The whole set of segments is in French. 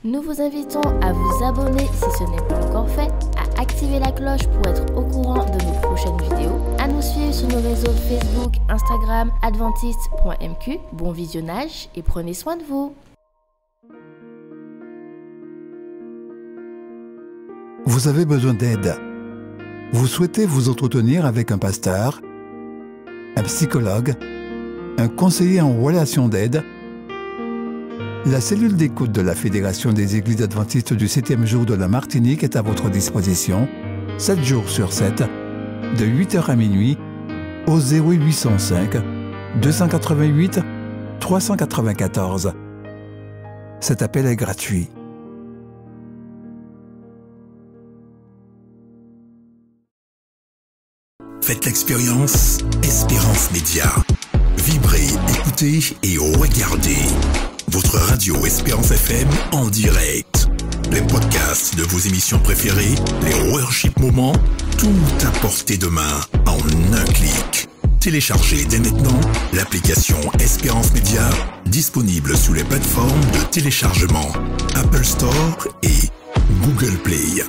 Nous vous invitons à vous abonner si ce n'est pas encore fait, à activer la cloche pour être au courant de nos prochaines vidéos, à nous suivre sur nos réseaux Facebook, Instagram, adventiste.mq. Bon visionnage et prenez soin de vous. Vous avez besoin d'aide. Vous souhaitez vous entretenir avec un pasteur, un psychologue, un conseiller en relations d'aide. La cellule d'écoute de la Fédération des Églises adventistes du 7e jour de la Martinique est à votre disposition, 7 jours sur 7, de 8h à minuit, au 0805 288 394. Cet appel est gratuit. Faites l'expérience Espérance Média. Vibrez, écoutez et regardez. Votre radio Espérance FM en direct. Les podcasts de vos émissions préférées, les worship moments, tout à portée de main en un clic. Téléchargez dès maintenant l'application Espérance Média, disponible sous les plateformes de téléchargement Apple Store et Google Play.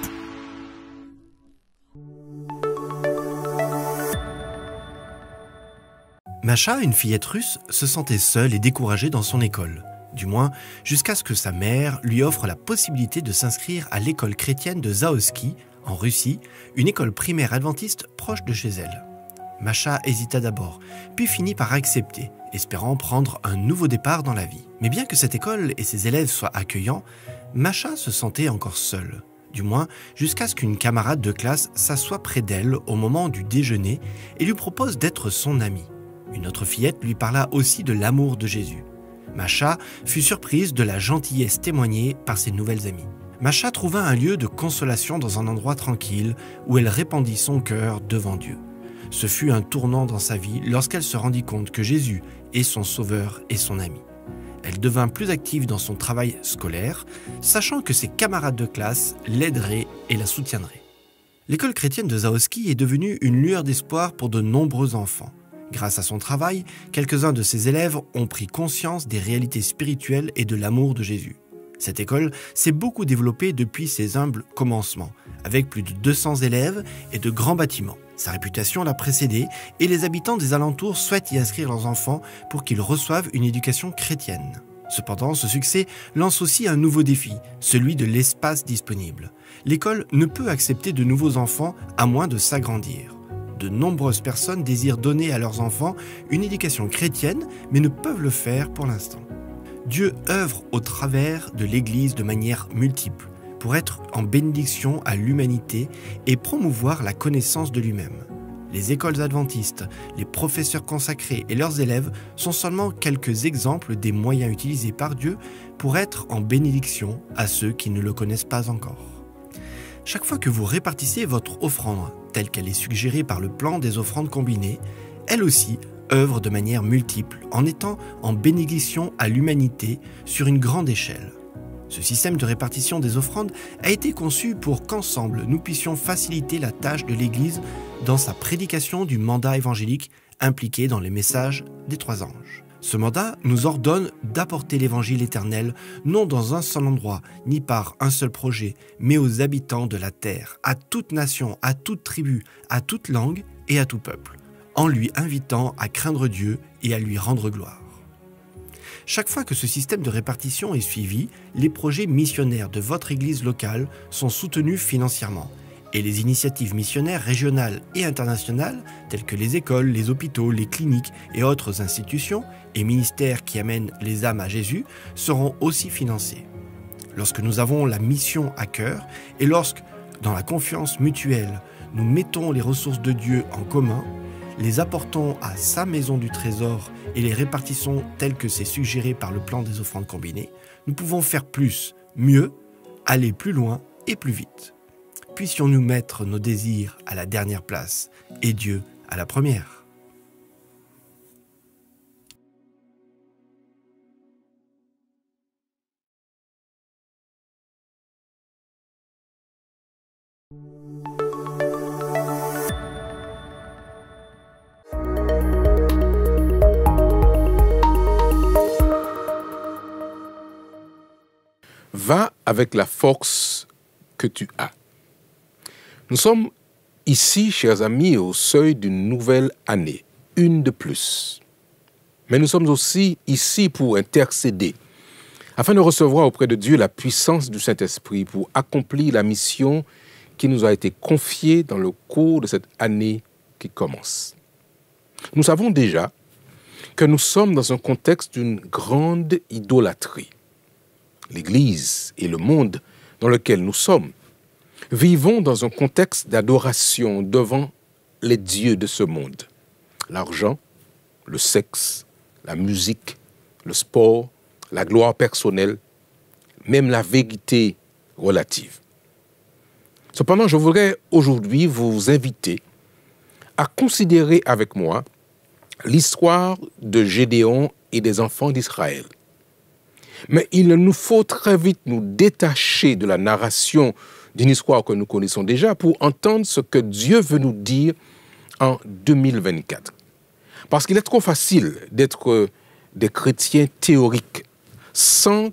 Masha, une fillette russe, se sentait seule et découragée dans son école. Du moins, jusqu'à ce que sa mère lui offre la possibilité de s'inscrire à l'école chrétienne de Zaoski, en Russie, une école primaire adventiste proche de chez elle. Masha hésita d'abord, puis finit par accepter, espérant prendre un nouveau départ dans la vie. Mais bien que cette école et ses élèves soient accueillants, Masha se sentait encore seule. Du moins, jusqu'à ce qu'une camarade de classe s'assoie près d'elle au moment du déjeuner et lui propose d'être son amie. Une autre fillette lui parla aussi de l'amour de Jésus. Masha fut surprise de la gentillesse témoignée par ses nouvelles amies. Masha trouva un lieu de consolation dans un endroit tranquille où elle répandit son cœur devant Dieu. Ce fut un tournant dans sa vie lorsqu'elle se rendit compte que Jésus est son sauveur et son ami. Elle devint plus active dans son travail scolaire, sachant que ses camarades de classe l'aideraient et la soutiendraient. L'école chrétienne de Zaoski est devenue une lueur d'espoir pour de nombreux enfants. Grâce à son travail, quelques-uns de ses élèves ont pris conscience des réalités spirituelles et de l'amour de Jésus. Cette école s'est beaucoup développée depuis ses humbles commencements, avec plus de 200 élèves et de grands bâtiments. Sa réputation l'a précédée et les habitants des alentours souhaitent y inscrire leurs enfants pour qu'ils reçoivent une éducation chrétienne. Cependant, ce succès lance aussi un nouveau défi, celui de l'espace disponible. L'école ne peut accepter de nouveaux enfants à moins de s'agrandir. De nombreuses personnes désirent donner à leurs enfants une éducation chrétienne, mais ne peuvent le faire pour l'instant. Dieu œuvre au travers de l'Église de manière multiple, pour être en bénédiction à l'humanité et promouvoir la connaissance de lui-même. Les écoles adventistes, les professeurs consacrés et leurs élèves sont seulement quelques exemples des moyens utilisés par Dieu pour être en bénédiction à ceux qui ne le connaissent pas encore. Chaque fois que vous répartissez votre offrande telle qu'elle est suggérée par le plan des offrandes combinées, elle aussi œuvre de manière multiple en étant en bénédiction à l'humanité sur une grande échelle. Ce système de répartition des offrandes a été conçu pour qu'ensemble nous puissions faciliter la tâche de l'Église dans sa prédication du mandat évangélique impliqué dans les messages des 3 anges. Ce mandat nous ordonne d'apporter l'évangile éternel non dans un seul endroit, ni par un seul projet, mais aux habitants de la terre, à toute nation, à toute tribu, à toute langue et à tout peuple, en lui invitant à craindre Dieu et à lui rendre gloire. Chaque fois que ce système de répartition est suivi, les projets missionnaires de votre église locale sont soutenus financièrement. Et les initiatives missionnaires régionales et internationales, telles que les écoles, les hôpitaux, les cliniques et autres institutions et ministères qui amènent les âmes à Jésus, seront aussi financées. Lorsque nous avons la mission à cœur et lorsque, dans la confiance mutuelle, nous mettons les ressources de Dieu en commun, les apportons à sa maison du trésor et les répartissons telles que c'est suggéré par le plan des offrandes combinées, nous pouvons faire plus, mieux, aller plus loin et plus vite. Puissions-nous mettre nos désirs à la dernière place et Dieu à la première. va avec la force que tu as. Nous sommes ici, chers amis, au seuil d'une nouvelle année, une de plus. Mais nous sommes aussi ici pour intercéder, afin de recevoir auprès de Dieu la puissance du Saint-Esprit pour accomplir la mission qui nous a été confiée dans le cours de cette année qui commence. Nous savons déjà que nous sommes dans un contexte d'une grande idolâtrie. L'Église et le monde dans lequel nous sommes vivons dans un contexte d'adoration devant les dieux de ce monde. L'argent, le sexe, la musique, le sport, la gloire personnelle, même la vérité relative. Cependant, je voudrais aujourd'hui vous inviter à considérer avec moi l'histoire de Gédéon et des enfants d'Israël. Mais il nous faut très vite nous détacher de la narration d'une histoire que nous connaissons déjà pour entendre ce que Dieu veut nous dire en 2024. Parce qu'il est trop facile d'être des chrétiens théoriques sans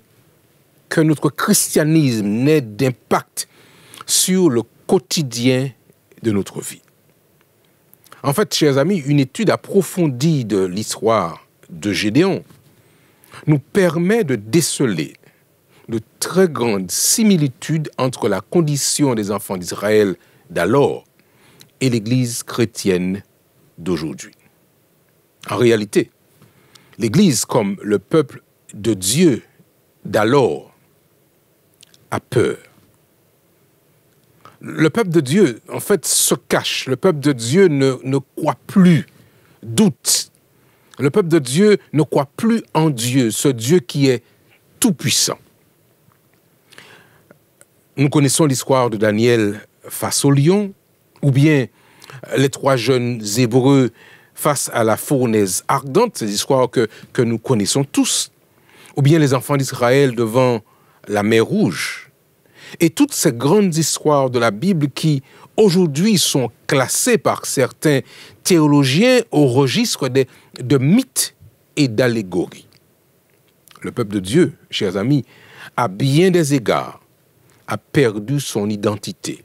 que notre christianisme n'ait d'impact sur le quotidien de notre vie. En fait, chers amis, une étude approfondie de l'histoire de Gédéon nous permet de déceler de très grandes similitudes entre la condition des enfants d'Israël d'alors et l'Église chrétienne d'aujourd'hui. En réalité, l'Église, comme le peuple de Dieu d'alors, a peur. Le peuple de Dieu, en fait, se cache. Le peuple de Dieu ne croit plus, doute. Le peuple de Dieu ne croit plus en Dieu, ce Dieu qui est tout-puissant. Nous connaissons l'histoire de Daniel face au lion, ou bien les 3 jeunes Hébreux face à la fournaise ardente, ces histoires que nous connaissons tous, ou bien les enfants d'Israël devant la mer Rouge. Et toutes ces grandes histoires de la Bible qui, aujourd'hui, sont classées par certains théologiens au registre de mythes et d'allégories. Le peuple de Dieu, chers amis, à bien des égards, a perdu son identité,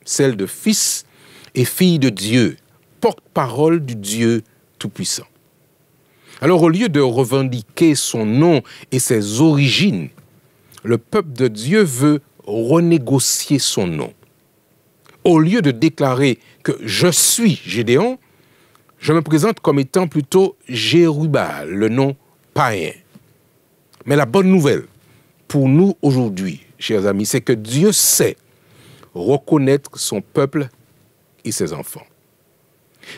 celle de fils et fille de Dieu, porte-parole du Dieu Tout-Puissant. Alors, au lieu de revendiquer son nom et ses origines, le peuple de Dieu veut renégocier son nom. Au lieu de déclarer que je suis Gédéon, je me présente comme étant plutôt Jérubbaal, le nom païen. Mais la bonne nouvelle pour nous aujourd'hui, chers amis, c'est que Dieu sait reconnaître son peuple et ses enfants.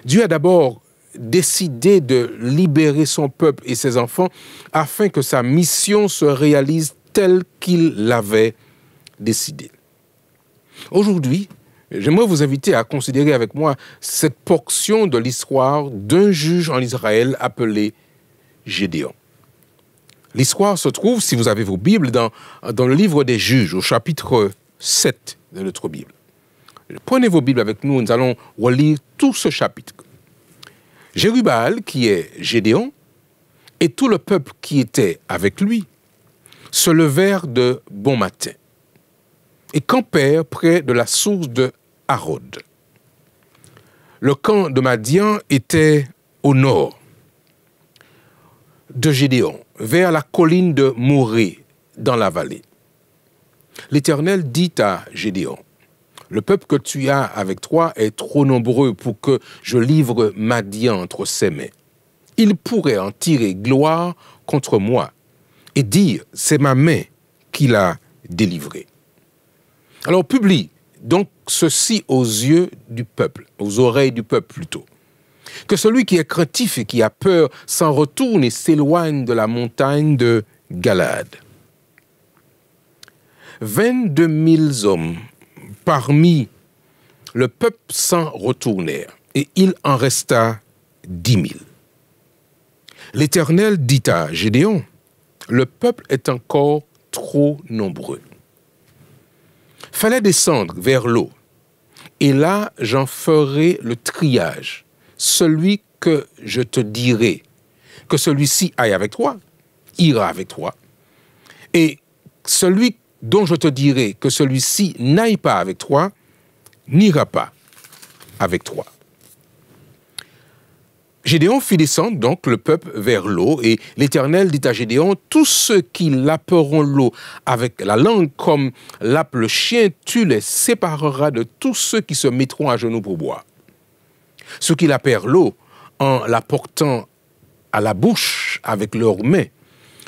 Dieu a d'abord décidé de libérer son peuple et ses enfants afin que sa mission se réalise telle qu'il l'avait décidé. Aujourd'hui, j'aimerais vous inviter à considérer avec moi cette portion de l'histoire d'un juge en Israël appelé Gédéon. L'histoire se trouve, si vous avez vos Bibles, dans le livre des Juges, au chapitre 7 de notre Bible. Prenez vos Bibles avec nous, nous allons relire tout ce chapitre. Jérubbaal, qui est Gédéon, et tout le peuple qui était avec lui, se levèrent de bon matin et campèrent près de la source de Harod. Le camp de Madian était au nord de Gédéon, vers la colline de Morée, dans la vallée. L'Éternel dit à Gédéon, « Le peuple que tu as avec toi est trop nombreux pour que je livre Madian entre ses mains. Il pourrait en tirer gloire contre moi et dire, c'est ma main qui l'a délivré. » Alors publie donc ceci aux yeux du peuple, aux oreilles du peuple plutôt. Que celui qui est craintif et qui a peur s'en retourne et s'éloigne de la montagne de Galad. 22 000 hommes parmi le peuple s'en retournèrent, et il en resta 10 000. L'Éternel dit à Gédéon, « Le peuple est encore trop nombreux. Fallait descendre vers l'eau, et là j'en ferai le triage. Celui que je te dirai, que celui-ci aille avec toi, ira avec toi. Et celui dont je te dirai que celui-ci n'aille pas avec toi, n'ira pas avec toi. Gédéon fit descendre donc le peuple vers l'eau, et l'Éternel dit à Gédéon, tous ceux qui laperont l'eau avec la langue comme lappe le chien, tu les sépareras de tous ceux qui se mettront à genoux pour boire. Ceux qui lapèrent l'eau en la portant à la bouche avec leurs mains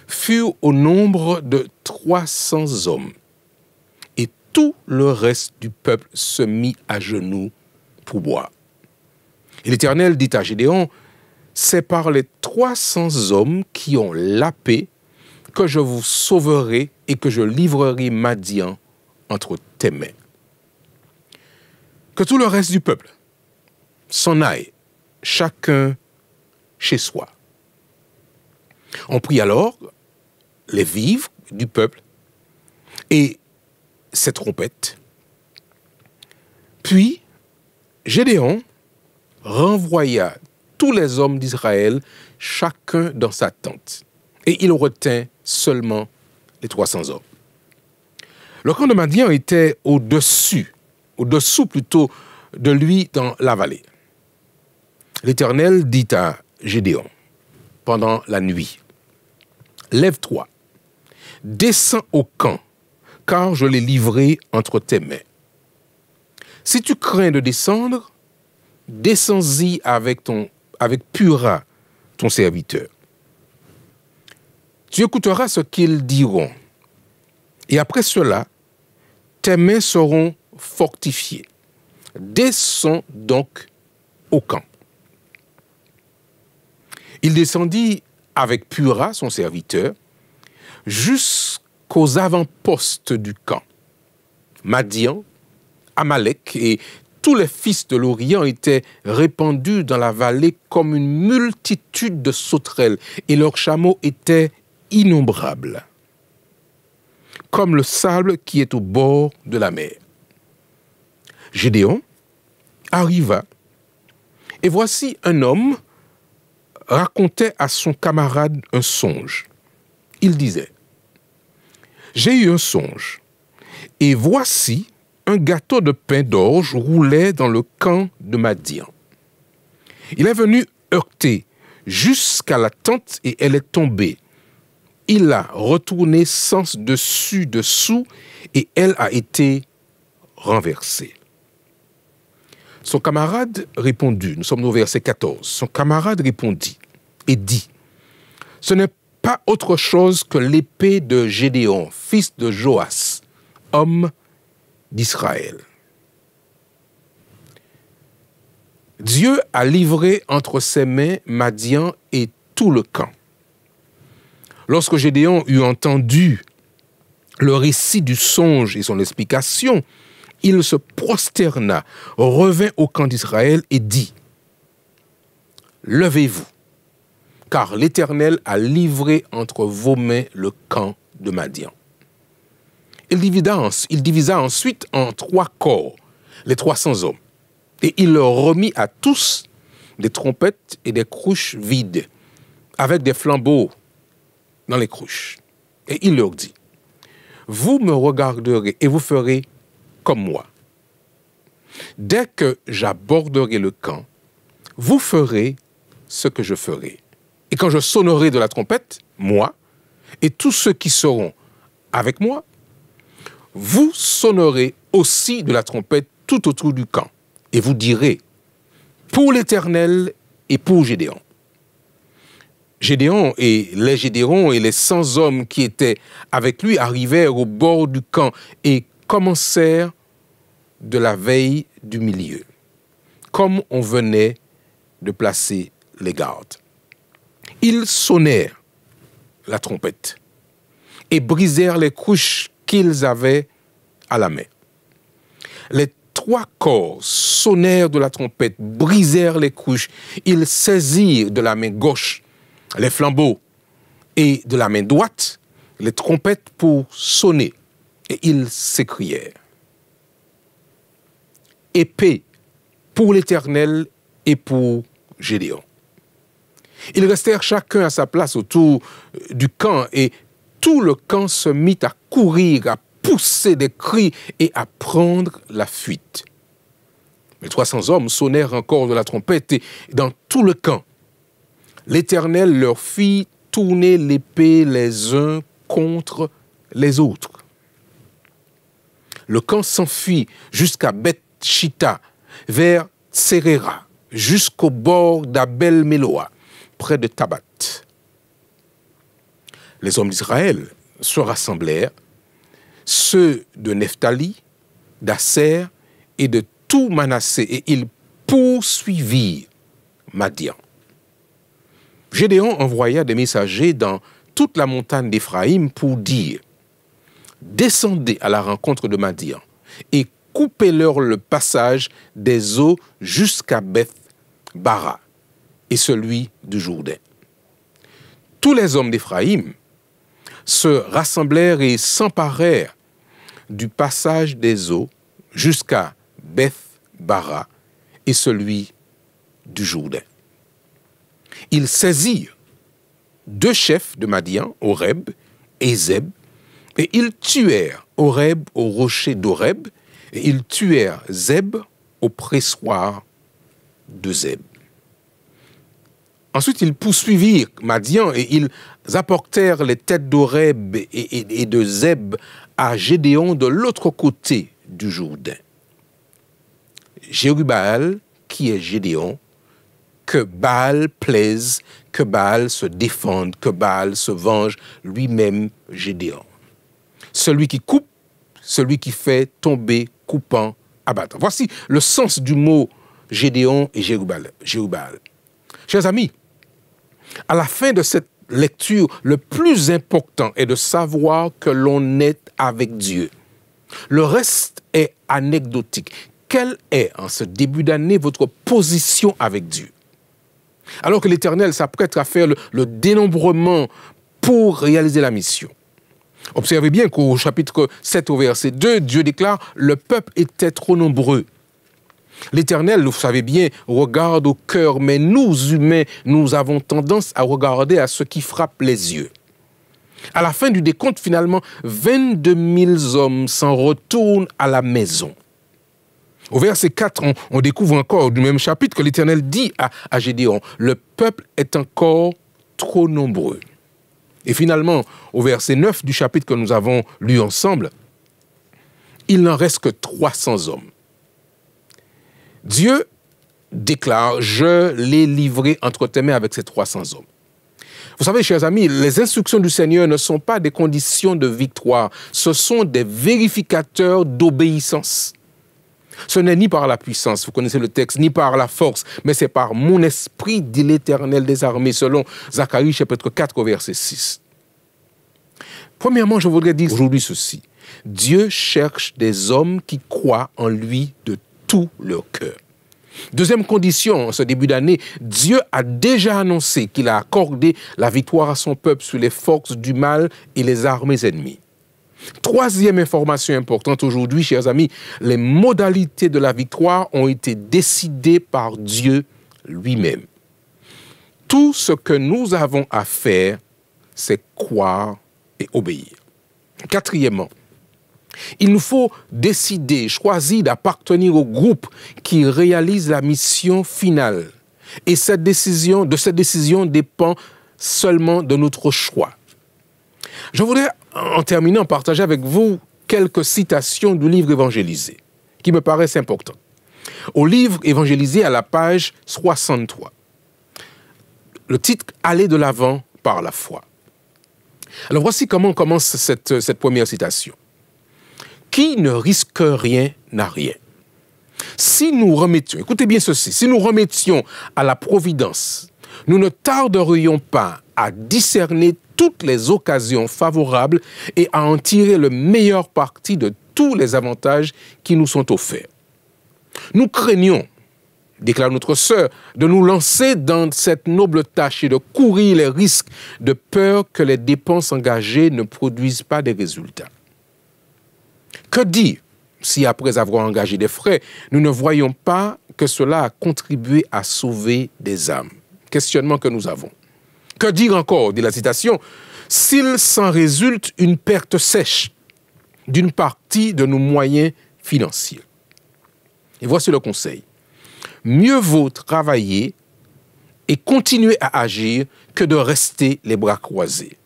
furent au nombre de 300 hommes. Et tout le reste du peuple se mit à genoux pour boire. Et l'Éternel dit à Gédéon, c'est par les 300 hommes qui ont lapé que je vous sauverai et que je livrerai Madian entre tes mains. Que tout le reste du peuple s'en aille, chacun chez soi. On prit alors les vivres du peuple et ses trompettes. Puis Gédéon renvoya tous les hommes d'Israël, chacun dans sa tente. Et il retint seulement les 300 hommes. Le camp de Madian était au-dessous plutôt de lui dans la vallée. L'Éternel dit à Gédéon pendant la nuit, « Lève-toi, descends au camp, car je l'ai livré entre tes mains. Si tu crains de descendre, descends-y avec Pura, ton serviteur. Tu écouteras ce qu'ils diront, et après cela, tes mains seront fortifiées. Descends donc au camp. » Il descendit avec Pura, son serviteur, jusqu'aux avant-postes du camp. Madian, Amalek et tous les fils de l'Orient étaient répandus dans la vallée comme une multitude de sauterelles, et leurs chameaux étaient innombrables, comme le sable qui est au bord de la mer. Gédéon arriva, et voici un homme racontait à son camarade un songe. Il disait, « J'ai eu un songe, et voici un gâteau de pain d'orge roulait dans le camp de Madian. Il est venu heurter jusqu'à la tente et elle est tombée. Il l'a retournée sens dessus dessous et elle a été renversée. » Son camarade répondit, nous sommes au verset 14, son camarade répondit et dit, « Ce n'est pas autre chose que l'épée de Gédéon, fils de Joas, homme d'Israël. » Dieu a livré entre ses mains Madian et tout le camp. Lorsque Gédéon eut entendu le récit du songe et son explication, il se prosterna, revint au camp d'Israël et dit, « Levez-vous, car l'Éternel a livré entre vos mains le camp de Madian. » Il divisa ensuite en 3 corps les 300 hommes, et il leur remit à tous des trompettes et des cruches vides, avec des flambeaux dans les cruches. Et il leur dit, « Vous me regarderez et vous ferez comme moi. Dès que j'aborderai le camp, vous ferez ce que je ferai. Et quand je sonnerai de la trompette, moi, et tous ceux qui seront avec moi, vous sonnerez aussi de la trompette tout autour du camp. Et vous direz, pour l'Éternel et pour Gédéon. » Gédéon et les Gédérons et les 100 hommes qui étaient avec lui arrivèrent au bord du camp et commencèrent de la veille du milieu, comme on venait de placer les gardes. Ils sonnèrent la trompette et brisèrent les cruches qu'ils avaient à la main. Les 3 corps sonnèrent de la trompette, brisèrent les cruches. Ils saisirent de la main gauche les flambeaux et de la main droite les trompettes pour sonner. Et ils s'écrièrent, « Épée pour l'Éternel et pour Gédéon. » Ils restèrent chacun à sa place autour du camp et tout le camp se mit à courir, à pousser des cris et à prendre la fuite. Les 300 hommes sonnèrent encore de la trompette et dans tout le camp, l'Éternel leur fit tourner l'épée les uns contre les autres. Le camp s'enfuit jusqu'à Beth-Shitta, vers Tserera, jusqu'au bord d'Abel-Méloa, près de Tabat. Les hommes d'Israël se rassemblèrent, ceux de Nephtali, d'Asser et de tout Manassé, et ils poursuivirent Madian. Gédéon envoya des messagers dans toute la montagne d'Éphraïm pour dire « Descendez à la rencontre de Madian et coupez-leur le passage des eaux jusqu'à Beth-Bara et celui du Jourdain. » Tous les hommes d'Éphraïm se rassemblèrent et s'emparèrent du passage des eaux jusqu'à Beth-Bara et celui du Jourdain. Ils saisirent 2 chefs de Madian, Oreb et Zeb, et ils tuèrent Oreb au rocher d'Oreb, et ils tuèrent Zeb au pressoir de Zeb. Ensuite, ils poursuivirent Madian et ils apportèrent les têtes d'Oreb et de Zeb à Gédéon de l'autre côté du Jourdain. Jérubbaal, qui est Gédéon, que Baal plaise, que Baal se défende, que Baal se venge, lui-même Gédéon. Celui qui coupe, celui qui fait tomber, coupant, abattant. Voici le sens du mot Gédéon et Jérubbaal. Chers amis, à la fin de cette lecture, le plus important est de savoir que l'on est avec Dieu. Le reste est anecdotique. Quelle est, en ce début d'année, votre position avec Dieu? Alors que l'Éternel s'apprête à faire le dénombrement pour réaliser la mission. Observez bien qu'au chapitre 7, au verset 2, Dieu déclare « Le peuple était trop nombreux ». L'Éternel, vous savez bien, regarde au cœur, mais nous, humains, nous avons tendance à regarder à ce qui frappe les yeux. À la fin du décompte, finalement, 22 000 hommes s'en retournent à la maison. Au verset 4, on découvre encore du même chapitre que l'Éternel dit à Gédéon, « Le peuple est encore trop nombreux ». Et finalement, au verset 9 du chapitre que nous avons lu ensemble, il n'en reste que 300 hommes. Dieu déclare, « Je l'ai livré entre tes mains avec ces 300 hommes ». Vous savez, chers amis, les instructions du Seigneur ne sont pas des conditions de victoire, ce sont des vérificateurs d'obéissance. Ce n'est ni par la puissance, vous connaissez le texte, ni par la force, mais c'est par mon esprit, dit l'Éternel des armées, selon Zacharie chapitre 4, verset 6. Premièrement, je voudrais dire aujourd'hui ceci. Dieu cherche des hommes qui croient en lui de tout leur cœur. Deuxième condition, en ce début d'année, Dieu a déjà annoncé qu'il a accordé la victoire à son peuple sur les forces du mal et les armées ennemies. Troisième information importante aujourd'hui, chers amis, les modalités de la victoire ont été décidées par Dieu lui-même. Tout ce que nous avons à faire, c'est croire et obéir. Quatrièmement, il nous faut décider, choisir d'appartenir au groupe qui réalise la mission finale. Et de cette décision dépend seulement de notre choix. Je voudrais, en terminant, partager avec vous quelques citations du livre évangélisé, qui me paraissent importantes. Au livre évangélisé, à la page 63, le titre « Aller de l'avant par la foi ». Alors voici comment commence cette première citation. « Qui ne risque rien n'a rien. » Si nous remettions, écoutez bien ceci, si nous remettions à la providence, nous ne tarderions pas à discerner toutes les occasions favorables et à en tirer le meilleur parti de tous les avantages qui nous sont offerts. Nous craignons, déclare notre sœur, de nous lancer dans cette noble tâche et de courir les risques de peur que les dépenses engagées ne produisent pas des résultats. Que dire si après avoir engagé des frais, nous ne voyons pas que cela a contribué à sauver des âmes? Questionnement que nous avons. Que dire encore, dit la citation, s'il s'en résulte une perte sèche, d'une partie de nos moyens financiers. Et voici le conseil. Mieux vaut travailler et continuer à agir que de rester les bras croisés.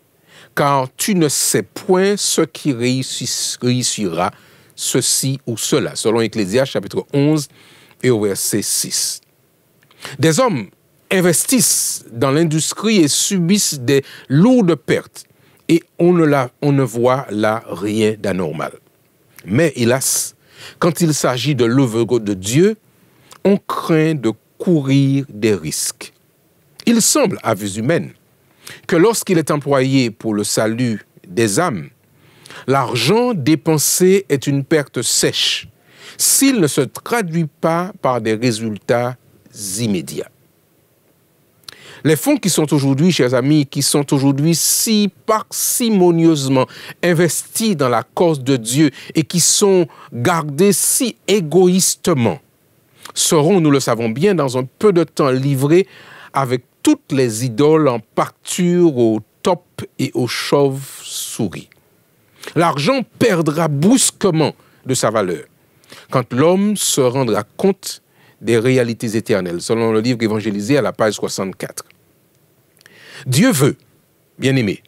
Car tu ne sais point ce qui réussira, ceci ou cela, selon Ecclésiaste chapitre 11 et au verset 6. Des hommes investissent dans l'industrie et subissent des lourdes pertes, et on ne voit là rien d'anormal. Mais hélas, quand il s'agit de l'œuvre de Dieu, on craint de courir des risques. Il semble, à vue humaine, que lorsqu'il est employé pour le salut des âmes, l'argent dépensé est une perte sèche, s'il ne se traduit pas par des résultats immédiats. Les fonds qui sont aujourd'hui, chers amis, qui sont aujourd'hui si parcimonieusement investis dans la cause de Dieu et qui sont gardés si égoïstement, seront, nous le savons bien, dans un peu de temps livrés avec toutes les idoles en pâture aux taupes et aux chauves-souris. L'argent perdra brusquement de sa valeur quand l'homme se rendra compte des réalités éternelles, selon le livre évangélisé à la page 64. Dieu veut, bien-aimés,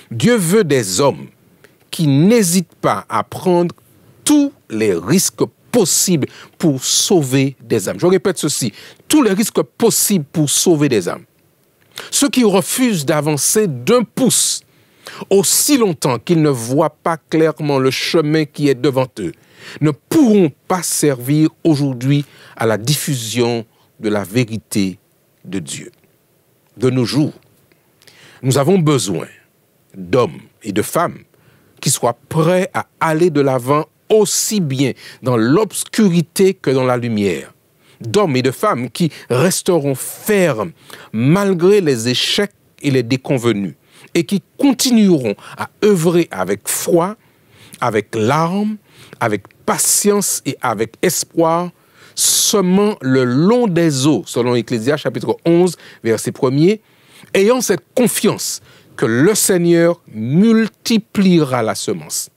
Dieu veut des hommes qui n'hésitent pas à prendre tous les risques possibles pour sauver des âmes. Je répète ceci, tous les risques possibles pour sauver des âmes. Ceux qui refusent d'avancer d'un pouce aussi longtemps qu'ils ne voient pas clairement le chemin qui est devant eux ne pourront pas servir aujourd'hui à la diffusion de la vérité de Dieu. De nos jours, nous avons besoin d'hommes et de femmes qui soient prêts à aller de l'avant aussi bien dans l'obscurité que dans la lumière. D'hommes et de femmes qui resteront fermes malgré les échecs et les déconvenues et qui continueront à œuvrer avec foi, avec larmes, avec patience et avec espoir, semant le long des eaux, selon Ecclésiaste chapitre 11, verset 1er, ayant cette confiance que le Seigneur multipliera la semence.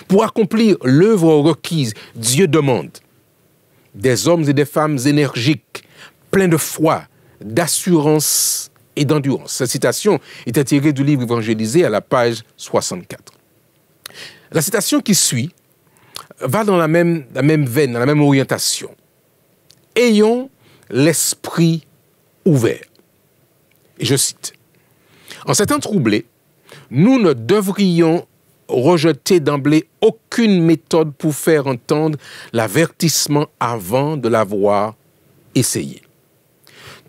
Pour accomplir l'œuvre requise, Dieu demande des hommes et des femmes énergiques, pleins de foi, d'assurance et d'endurance. Cette citation est tirée du livre évangélisé à la page 64. La citation qui suit va dans la même veine, dans la même orientation. Ayons l'esprit ouvert. Et je cite. En ces temps troublés, nous ne devrions rejeter d'emblée aucune méthode pour faire entendre l'avertissement avant de l'avoir essayé.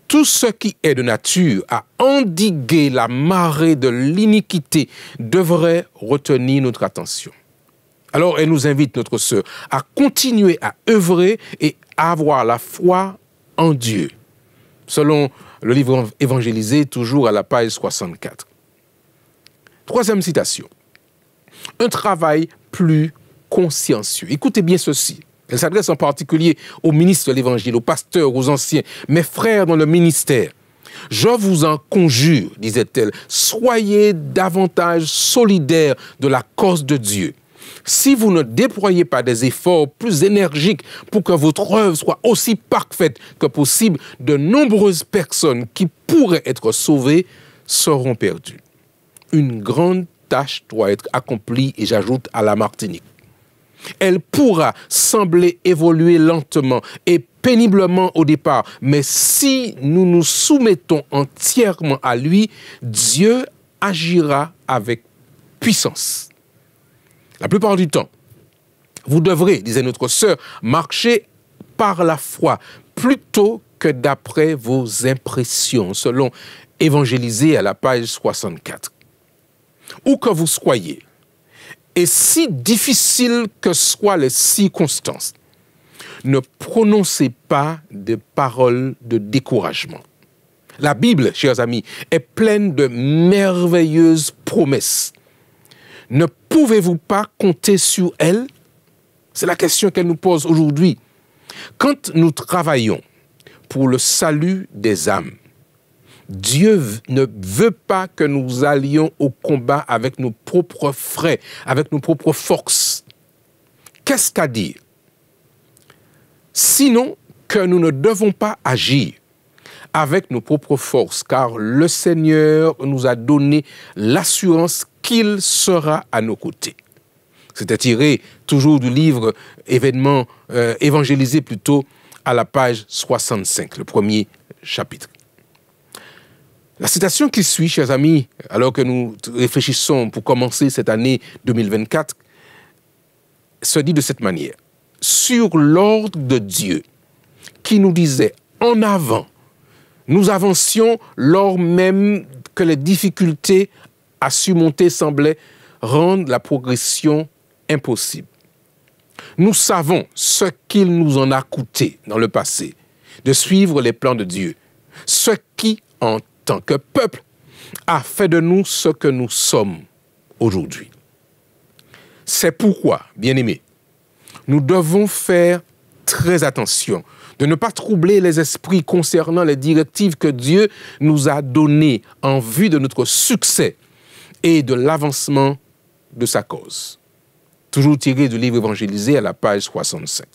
Tout ce qui est de nature à endiguer la marée de l'iniquité devrait retenir notre attention. Alors, elle nous invite, notre sœur, à continuer à œuvrer et à avoir la foi en Dieu, selon le livre évangélisé, toujours à la page 64. Troisième citation. Un travail plus consciencieux. Écoutez bien ceci. Elle s'adresse en particulier aux ministres de l'Évangile, aux pasteurs, aux anciens, mes frères dans le ministère. Je vous en conjure, disait-elle, soyez davantage solidaires de la cause de Dieu. Si vous ne déployez pas des efforts plus énergiques pour que votre œuvre soit aussi parfaite que possible, de nombreuses personnes qui pourraient être sauvées seront perdues. Une grande tâche doit être accomplie, et j'ajoute à la Martinique. Elle pourra sembler évoluer lentement et péniblement au départ, mais si nous nous soumettons entièrement à lui, Dieu agira avec puissance. La plupart du temps, vous devrez, disait notre sœur, marcher par la foi plutôt que d'après vos impressions, selon Évangélisé à la page 64. Où que vous soyez, et si difficile que soient les circonstances, ne prononcez pas de paroles de découragement. La Bible, chers amis, est pleine de merveilleuses promesses. Ne pouvez-vous pas compter sur elle? C'est la question qu'elle nous pose aujourd'hui. Quand nous travaillons pour le salut des âmes, Dieu ne veut pas que nous allions au combat avec nos propres frais, avec nos propres forces. qu'est-ce qu'à dire? Sinon que nous ne devons pas agir avec nos propres forces, car le Seigneur nous a donné l'assurance qu'il sera à nos côtés. C'était tiré toujours du livre évangélisé plutôt à la page 65, le premier chapitre. La citation qui suit, chers amis, alors que nous réfléchissons pour commencer cette année 2024, se dit de cette manière. Sur l'ordre de Dieu, qui nous disait en avant, nous avancions lors même que les difficultés à surmonter semblaient rendre la progression impossible. Nous savons ce qu'il nous en a coûté dans le passé de suivre les plans de Dieu, ce qui, en tant que peuple, a fait de nous ce que nous sommes aujourd'hui. C'est pourquoi, bien-aimés, nous devons faire très attention de ne pas troubler les esprits concernant les directives que Dieu nous a données en vue de notre succès et de l'avancement de sa cause. Toujours tiré du livre évangélisé à la page 65.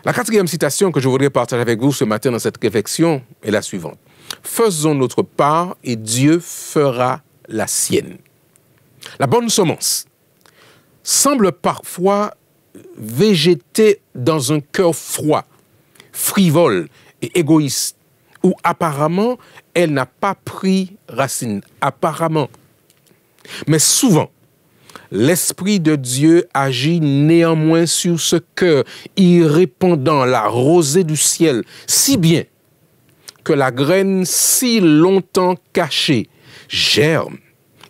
La quatrième citation que je voudrais partager avec vous ce matin dans cette réflexion est la suivante. Faisons notre part et Dieu fera la sienne. La bonne semence semble parfois végéter dans un cœur froid, frivole et égoïste, où apparemment elle n'a pas pris racine, apparemment. Mais souvent, l'Esprit de Dieu agit néanmoins sur ce cœur, y répandant la rosée du ciel, si bien que la graine si longtemps cachée germe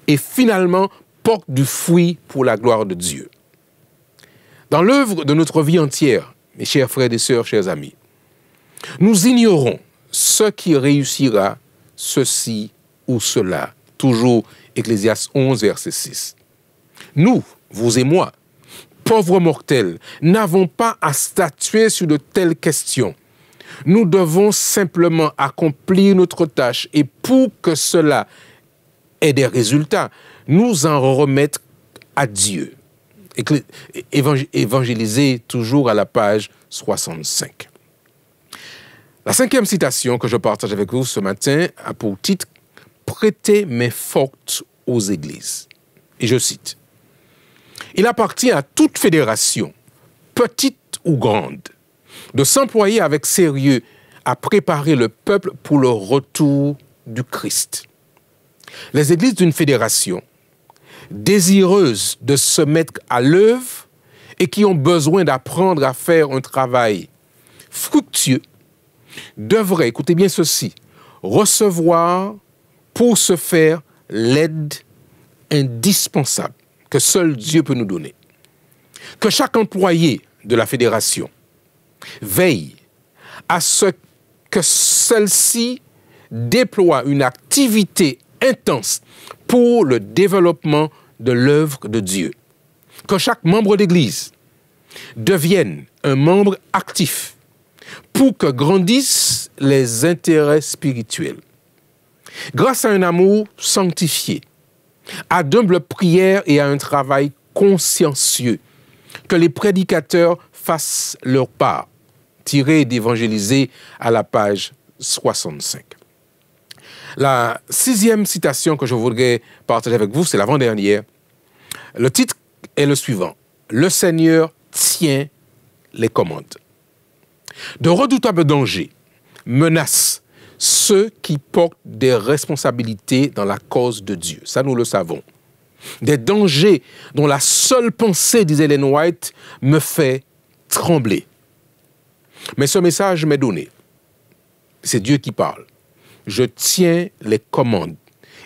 et finalement porte du fruit pour la gloire de Dieu. Dans l'œuvre de notre vie entière, mes chers frères et sœurs, chers amis, nous ignorons ce qui réussira, ceci ou cela. Toujours Ecclésiaste 11, verset 6. Nous, vous et moi, pauvres mortels, n'avons pas à statuer sur de telles questions. Nous devons simplement accomplir notre tâche et pour que cela ait des résultats, nous en remettre à Dieu. Évangélisé toujours à la page 65. La cinquième citation que je partage avec vous ce matin a pour titre « Prêtez main forte aux églises ». Et je cite. Il appartient à toute fédération, petite ou grande, de s'employer avec sérieux à préparer le peuple pour le retour du Christ. Les églises d'une fédération, désireuses de se mettre à l'œuvre et qui ont besoin d'apprendre à faire un travail fructueux, devraient, écoutez bien ceci, recevoir pour ce faire l'aide indispensable que seul Dieu peut nous donner. Que chaque employé de la fédération veille à ce que celle-ci déploie une activité intense pour le développement de l'œuvre de Dieu. Que chaque membre d'Église devienne un membre actif pour que grandissent les intérêts spirituels. Grâce à un amour sanctifié, à d'humbles prières et à un travail consciencieux, que les prédicateurs fassent leur part, tiré d'Évangélisé à la page 65. La sixième citation que je voudrais partager avec vous, c'est l'avant-dernière. Le titre est le suivant. Le Seigneur tient les commandes. De redoutables dangers menacent ceux qui portent des responsabilités dans la cause de Dieu. Ça, nous le savons. Des dangers dont la seule pensée, disait Ellen White, me fait trembler. Mais ce message m'est donné. C'est Dieu qui parle. Je tiens les commandes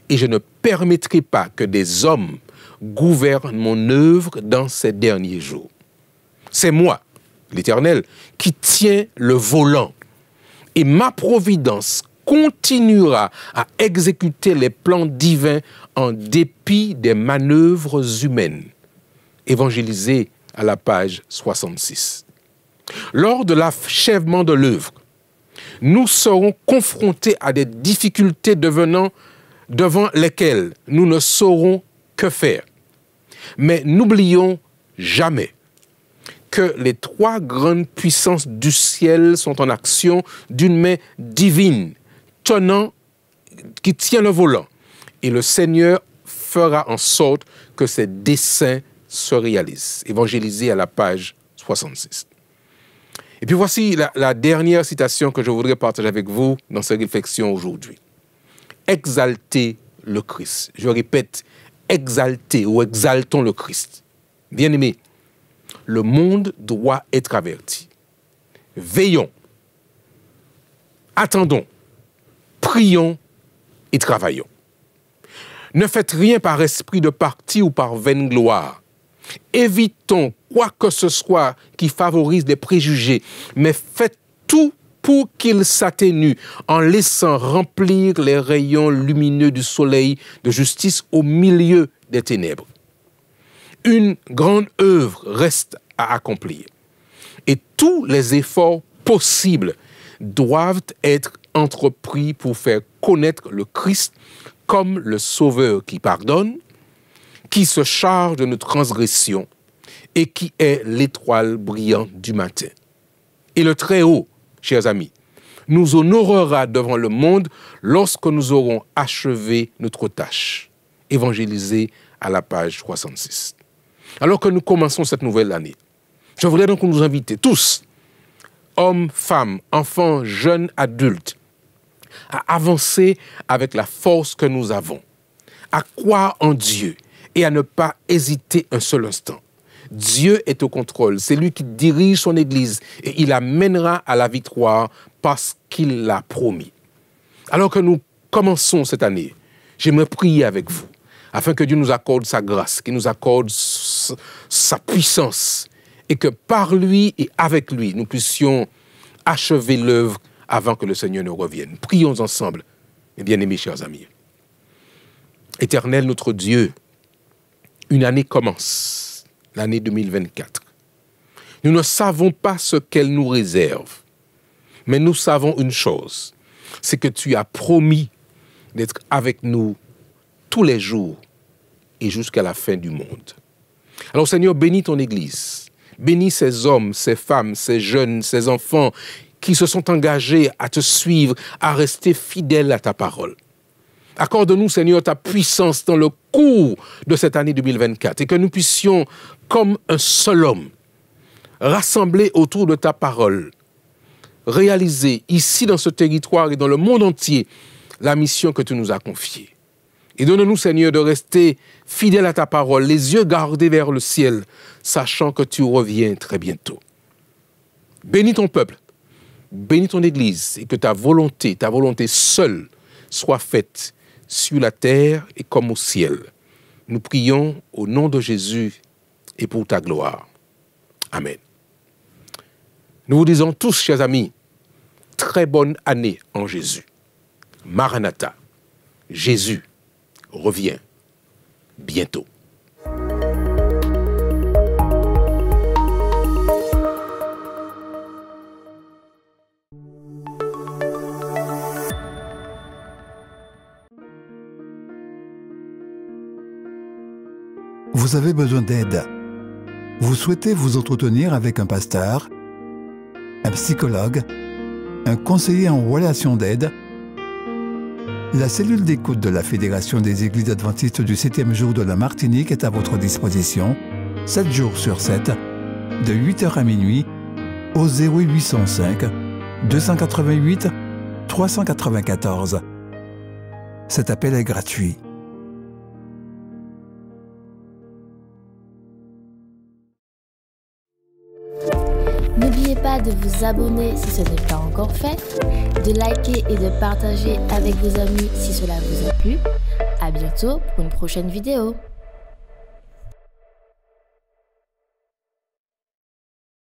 et je ne permettrai pas que des hommes gouvernent mon œuvre dans ces derniers jours. C'est moi, l'Éternel, qui tiens le volant et ma providence continuera à exécuter les plans divins en dépit des manœuvres humaines. Évangélisé à la page 66. Lors de l'achèvement de l'œuvre, nous serons confrontés à des difficultés devant lesquelles nous ne saurons que faire. Mais n'oublions jamais que les trois grandes puissances du ciel sont en action d'une main divine, qui tient le volant. Et le Seigneur fera en sorte que ses desseins se réalisent. Évangélisé à la page 66. Et puis voici la dernière citation que je voudrais partager avec vous dans ces réflexions aujourd'hui. Exaltez le Christ. Je répète, exaltez ou exaltons le Christ. Bien-aimés, le monde doit être averti. Veillons, attendons, prions et travaillons. Ne faites rien par esprit de parti ou par vaine gloire. Évitons quoi que ce soit qui favorise les préjugés, mais faites tout pour qu'ils s'atténuent en laissant remplir les rayons lumineux du soleil de justice au milieu des ténèbres. Une grande œuvre reste à accomplir et tous les efforts possibles doivent être entrepris pour faire connaître le Christ comme le Sauveur qui pardonne, qui se charge de nos transgressions et qui est l'étoile brillante du matin. Et le Très-Haut, chers amis, nous honorera devant le monde lorsque nous aurons achevé notre tâche. Évangélisé à la page 66. Alors que nous commençons cette nouvelle année, je voudrais donc nous inviter tous, hommes, femmes, enfants, jeunes, adultes, à avancer avec la force que nous avons, à croire en Dieu et à ne pas hésiter un seul instant. Dieu est au contrôle, c'est lui qui dirige son Église et il amènera à la victoire parce qu'il l'a promis. Alors que nous commençons cette année, j'aimerais prier avec vous afin que Dieu nous accorde sa grâce, qu'il nous accorde sa puissance et que par lui et avec lui, nous puissions achever l'œuvre avant que le Seigneur ne revienne. Prions ensemble, mes bien-aimés chers amis. Éternel notre Dieu, une année commence, l'année 2024. Nous ne savons pas ce qu'elle nous réserve, mais nous savons une chose, c'est que tu as promis d'être avec nous tous les jours et jusqu'à la fin du monde. Alors Seigneur, bénis ton Église, bénis ces hommes, ces femmes, ces jeunes, ces enfants qui se sont engagés à te suivre, à rester fidèles à ta parole. Accorde-nous, Seigneur, ta puissance dans le cours de cette année 2024 et que nous puissions, comme un seul homme, rassemblés autour de ta parole, réaliser ici dans ce territoire et dans le monde entier la mission que tu nous as confiée. Et donne-nous, Seigneur, de rester fidèles à ta parole, les yeux gardés vers le ciel, sachant que tu reviens très bientôt. Bénis ton peuple, bénis ton Église et que ta volonté seule soit faite sur la terre et comme au ciel. Nous prions au nom de Jésus et pour ta gloire. Amen. Nous vous disons tous, chers amis, très bonne année en Jésus. Maranatha, Jésus revient bientôt. Vous avez besoin d'aide. Vous souhaitez vous entretenir avec un pasteur, un psychologue, un conseiller en relation d'aide. La cellule d'écoute de la Fédération des Églises adventistes du 7e jour de la Martinique est à votre disposition, 7 jours sur 7, de 8h à minuit, au 0805 288 394. Cet appel est gratuit. N'oubliez pas de vous abonner si ce n'est pas encore fait, de liker et de partager avec vos amis si cela vous a plu. À bientôt pour une prochaine vidéo.